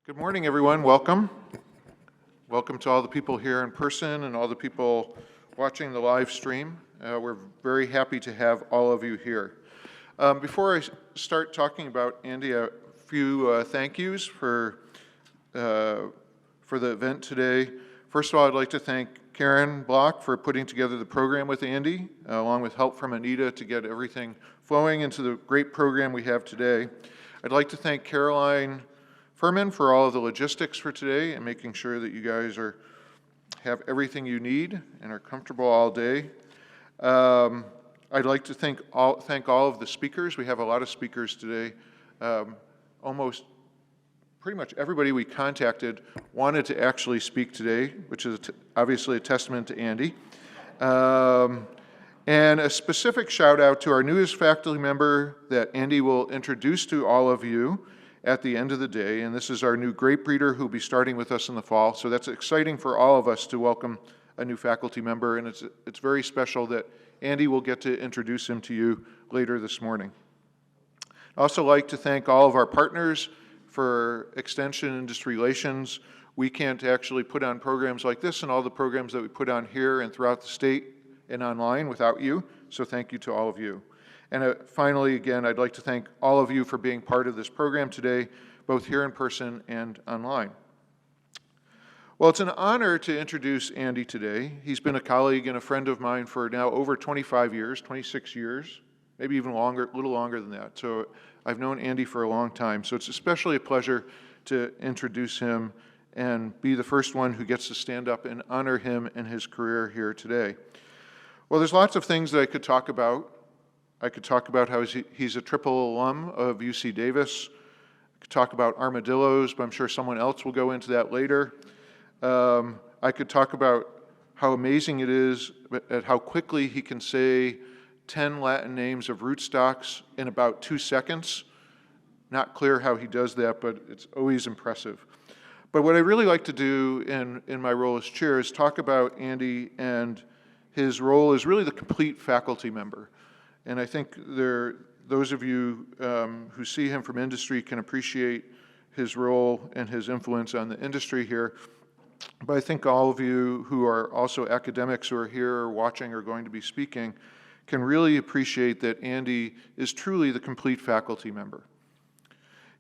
Good morning, everyone. Welcome. Welcome to all the people here in person and all the people watching the live stream. We're very happy to have all of you here. Before I start talking about Andy, a few thank yous for the event today. First of all, I'd like to thank Karen Block for putting together the program with Andy, along with help from Anita to get everything flowing into the great program we have today. I'd like to thank Caroline Furman for all of the logistics for today and making sure that you guys have everything you need and are comfortable all day. I'd like to thank all of the speakers. We have a lot of speakers today. Almost pretty much everybody we contacted wanted to actually speak today, which is obviously a testament to Andy. And a specific shout out to our newest faculty member that Andy will introduce to all of you at the end of the day, and this is our new grape breeder who will be starting with us in the fall. So that's exciting for all of us to welcome a new faculty member, and it's very special that Andy will get to introduce him to you later this morning. I'd also like to thank all of our partners for Extension Industry Relations. We can't actually put on programs like this and all the programs that we put on here and throughout the state and online without you, so thank you to all of you. And finally, again, I'd like to thank all of you for being part of this program today, both here in person and online. Well, it's an honor to introduce Andy today. He's been a colleague and a friend of mine for now over 25 years, 26 years, maybe even longer, a little longer than that. So I've known Andy for a long time. So it's especially a pleasure to introduce him and be the first one who gets to stand up and honor him and his career here today. Well, there's lots of things that I could talk about. I could talk about how he's a triple alum of UC Davis. I could talk about armadillos, but I'm sure someone else will go into that later. I could talk about how amazing it is at how quickly he can say 10 Latin names of rootstocks in about 2 seconds. Not clear how he does that, but it's always impressive. But what I really like to do in my role as chair is talk about Andy and his role as really the complete faculty member. And I think those of you who see him from industry can appreciate his role and his influence on the industry here. But I think all of you who are also academics who are here or watching or going to be speaking can really appreciate that Andy is truly the complete faculty member.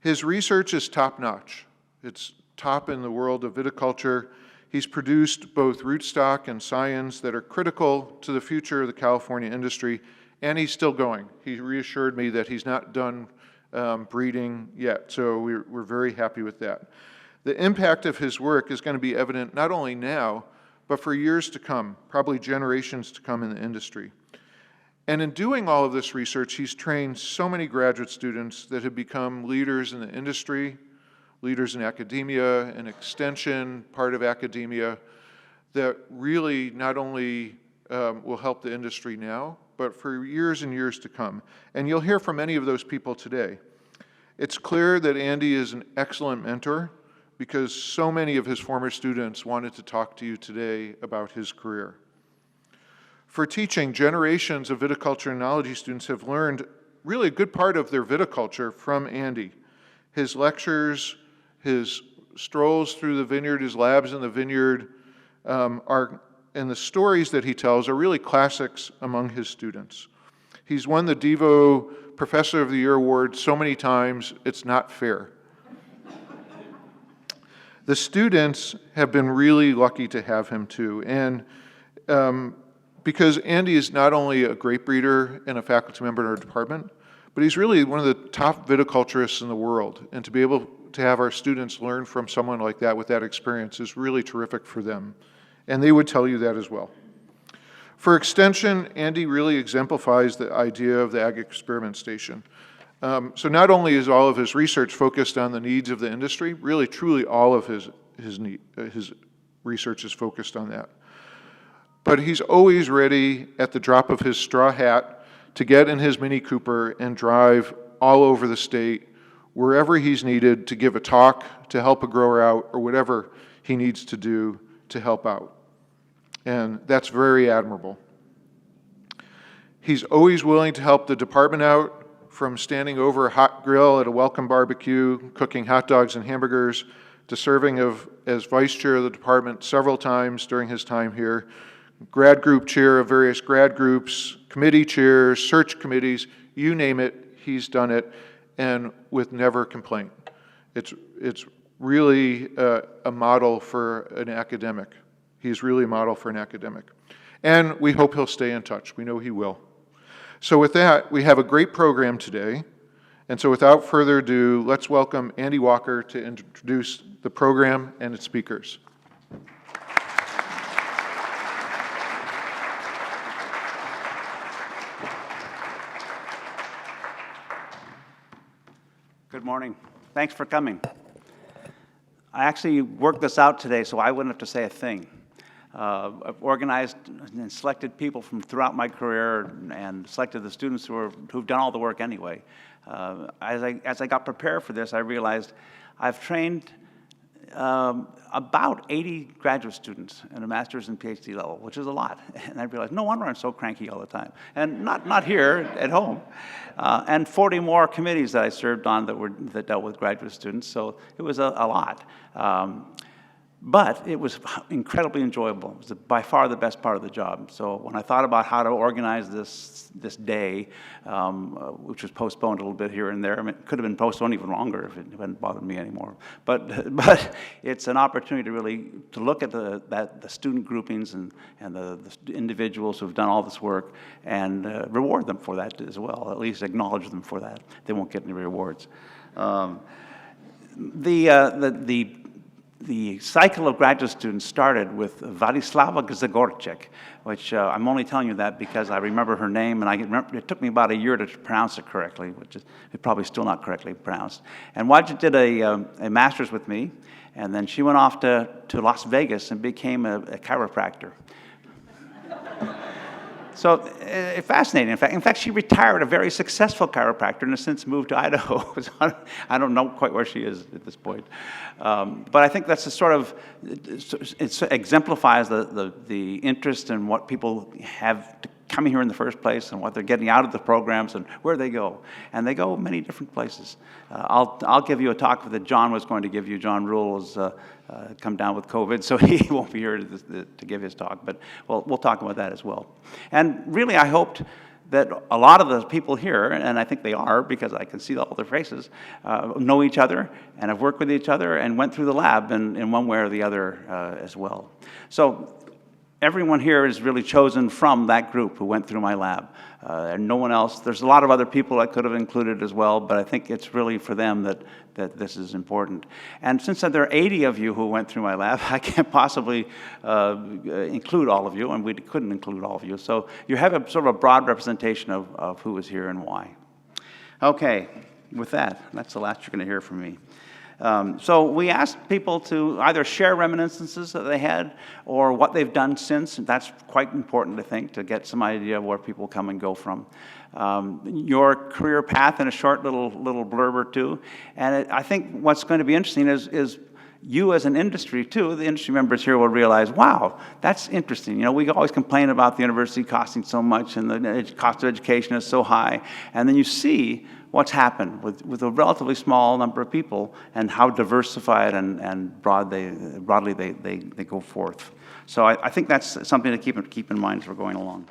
His research is top-notch. It's top in the world of viticulture. He's produced both rootstock and scions that are critical to the future of the California industry. And he's still going. He reassured me that he's not done breeding yet, so we're very happy with that. The impact of his work is going to be evident not only now, but for years to come, probably generations to come in the industry. And in doing all of this research, he's trained so many graduate students that have become leaders in the industry, leaders in academia, and extension, part of academia, that really not only will help the industry now, but for years and years to come. And you'll hear from many of those people today. It's clear that Andy is an excellent mentor because so many of his former students wanted to talk to you today about his career. For teaching, generations of viticulture and enology students have learned really a good part of their viticulture from Andy. His lectures, his strolls through the vineyard, his labs in the vineyard and the stories that he tells are really classics among his students. He's won the Devo Professor of the Year award so many times, it's not fair. The students have been really lucky to have him too, and because Andy is not only a grape breeder and a faculty member in our department, but he's really one of the top viticulturists in the world, and to be able to have our students learn from someone like that with that experience is really terrific for them. And they would tell you that as well. For extension, Andy really exemplifies the idea of the Ag Experiment Station. So not only is all of his research focused on the needs of the industry, really truly all of his research is focused on that. But he's always ready at the drop of his straw hat to get in his Mini Cooper and drive all over the state, wherever he's needed to give a talk, to help a grower out, or whatever he needs to do to help out. And that's very admirable. He's always willing to help the department out, from standing over a hot grill at a welcome barbecue, cooking hot dogs and hamburgers, to serving as vice chair of the department several times during his time here, grad group chair of various grad groups, committee chairs, search committees, you name it, he's done it, and with never complaint. It's really a model for an academic. He's really a model for an academic. And we hope he'll stay in touch. We know he will. So with that, we have a great program today. And so without further ado, let's welcome Andy Walker to introduce the program and its speakers. Good morning. Thanks for coming. I actually worked this out today so I wouldn't have to say a thing. I've organized and selected people from throughout my career and selected the students who've done all the work anyway. As I got prepared for this, I realized I've trained about 80 graduate students at a master's and PhD level, which is a lot. And I realized, no wonder I'm so cranky all the time. And not here, at home. And 40 more committees that I served on that dealt with graduate students, so it was a lot. But it was incredibly enjoyable. It was by far the best part of the job. So when I thought about how to organize this day, which was postponed a little bit here and there, I mean, it could have been postponed even longer if it hadn't bothered me anymore. But it's an opportunity to really look at the student groupings and the individuals who've done all this work and reward them for that as well. At least acknowledge them for that. They won't get any rewards. The cycle of graduate students started with Vladislava Zagorczyk, which I'm only telling you that because I remember her name, and it took me about a year to pronounce it correctly, which is probably still not correctly pronounced. And Wajid did a master's with me, and then she went off to Las Vegas and became a chiropractor. So fascinating. In fact, she retired a very successful chiropractor and has since moved to Idaho. I don't know quite where she is at this point. But I think that's it exemplifies the interest in what people have coming here in the first place and what they're getting out of the programs and where they go. And they go many different places. I'll give you a talk that John was going to give you. John Rule has come down with COVID, so he won't be here to give his talk. But we'll talk about that as well. And really, I hoped that a lot of the people here, and I think they are because I can see all their faces, know each other and have worked with each other and went through the lab in one way or the other as well. So everyone here is really chosen from that group who went through my lab. And no one else. There's a lot of other people I could have included as well, but I think it's really for them that this is important. And since there are 80 of you who went through my lab, I can't possibly include all of you, and we couldn't include all of you. So you have a sort of a broad representation of who is here and why. Okay, with that, that's the last you're going to hear from me. So we asked people to either share reminiscences that they had or what they've done since. That's quite important, I think, to get some idea of where people come and go from. Your career path in a short little blurb or two. And I think what's going to be interesting is you as an industry, too, the industry members here will realize, wow, that's interesting. You know, we always complain about the university costing so much and the cost of education is so high. And then you see what's happened with a relatively small number of people and how diversified and broadly they go forth. So I think that's something to keep in mind as we're going along.